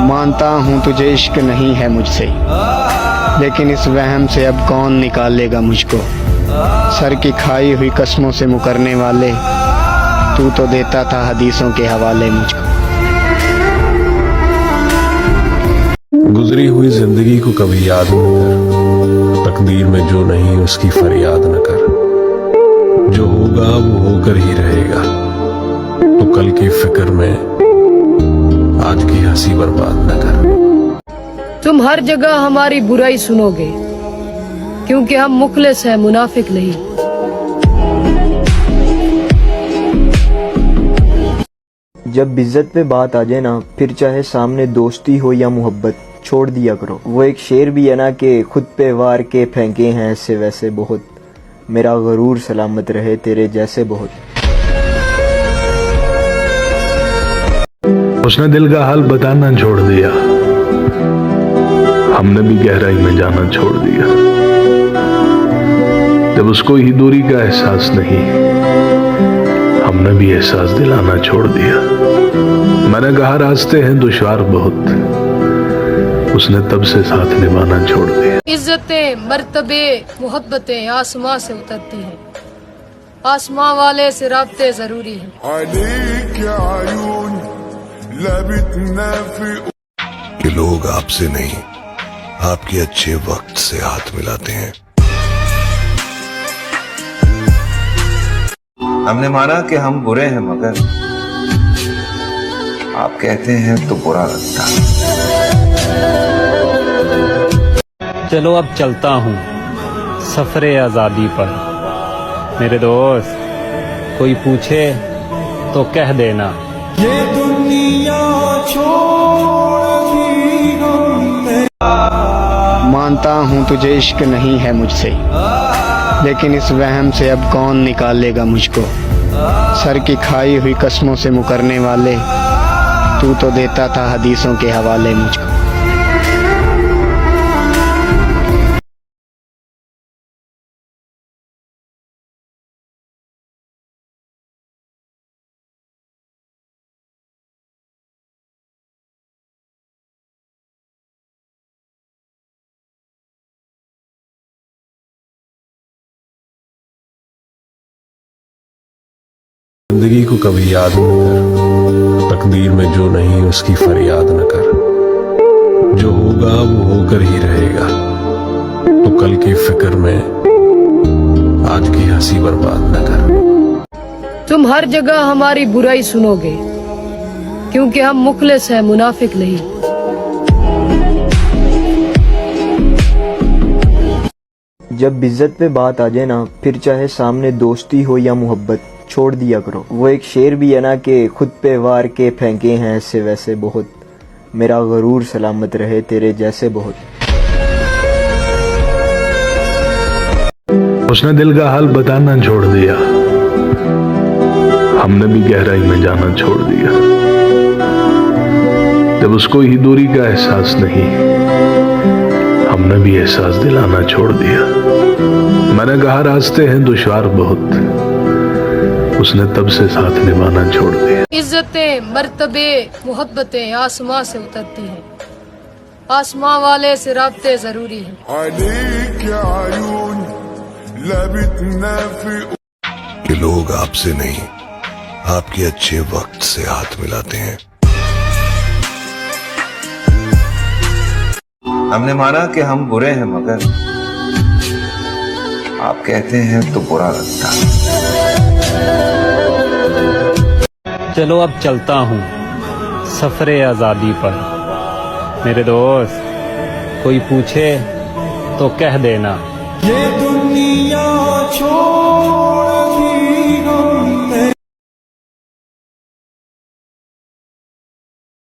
मानता हूँ तुझे इश्क नहीं है मुझसे, लेकिन इस वहम से अब कौन निकालेगा मुझको। सर की खाई हुई कसमों से मुकरने वाले, तू तो देता था हदीसों के हवाले मुझको। गुजरी हुई जिंदगी को कभी याद न कर, तकदीर में जो नहीं उसकी फरियाद न कर। जो होगा वो होकर ही रहेगा, तो कल की फिक्र में आज की हंसी बर्बाद न कर। तुम हर जगह हमारी बुराई सुनोगे, क्योंकि हम मुखलिस हैं, मुनाफिक नहीं। जब इज्जत पे बात आ जाए ना, फिर चाहे सामने दोस्ती हो या मोहब्बत, छोड़ दिया करो। वो एक शेर भी है ना कि खुद पे वार के फेंके हैं ऐसे वैसे बहुत, मेरा गरूर सलामत रहे तेरे जैसे बहुत। उसने दिल का हाल बताना छोड़ दिया, हमने भी गहराई में जाना छोड़ दिया। जब उसको ही दूरी का एहसास नहीं, हमने भी एहसास दिलाना छोड़ दिया। मैंने कहा रास्ते हैं दुश्वार बहुत, उसने तब से साथ निभाना छोड़ दिया। इज्जतें मर्तबे मोहब्बतें आसमां से उतरती हैं, आसमां वाले से राब्ते जरूरी हैं। कि लोग आपसे नहीं, आपके अच्छे वक्त से हाथ मिलाते हैं। हमने माना कि हम बुरे हैं, मगर आप कहते हैं तो बुरा लगता। चलो अब चलता हूँ सफरे आज़ादी पर। मेरे दोस्त कोई पूछे तो कह देना, ये दुनिया मानता हूँ तुझे इश्क नहीं है मुझसे, लेकिन इस वहम से अब कौन निकालेगा मुझको। सर की खाई हुई कसमों से मुकरने वाले, तू तो देता था हदीसों के हवाले मुझको। जिंदगी को कभी याद न कर, तकदीर में जो नहीं उसकी फरियाद न कर। जो होगा वो होकर ही रहेगा, तो कल की फिक्र में आज की हंसी बर्बाद न कर। तुम हर जगह हमारी बुराई सुनोगे, क्योंकि हम मुखलिस हैं, मुनाफिक नहीं। जब इज्जत पे बात आ जाए ना, फिर चाहे सामने दोस्ती हो या मोहब्बत, छोड़ दिया करो। वो एक शेर भी है ना कि खुद पे वार के फेंके हैं ऐसे वैसे बहुत, मेरा गरूर सलामत रहे तेरे जैसे बहुत। उसने दिल का हाल बताना छोड़ दिया, हमने भी गहराई में जाना छोड़ दिया। जब उसको ही दूरी का एहसास नहीं, हमने भी एहसास दिलाना छोड़ दिया। मैंने कहा रास्ते हैं दुश्वार बहुत, उसने तब से साथ निभाना छोड़ दिया। इज्जतें मर्तबे मोहब्बतें आसमां से उतरती हैं, आसमां वाले से राब्ते जरूरी हैं। कि लोग आपसे नहीं, आपके अच्छे वक्त से हाथ मिलाते हैं। हमने माना कि हम बुरे हैं, मगर आप कहते हैं तो बुरा लगता। चलो अब चलता हूँ सफरे आज़ादी पर। मेरे दोस्त कोई पूछे तो कह देना, ये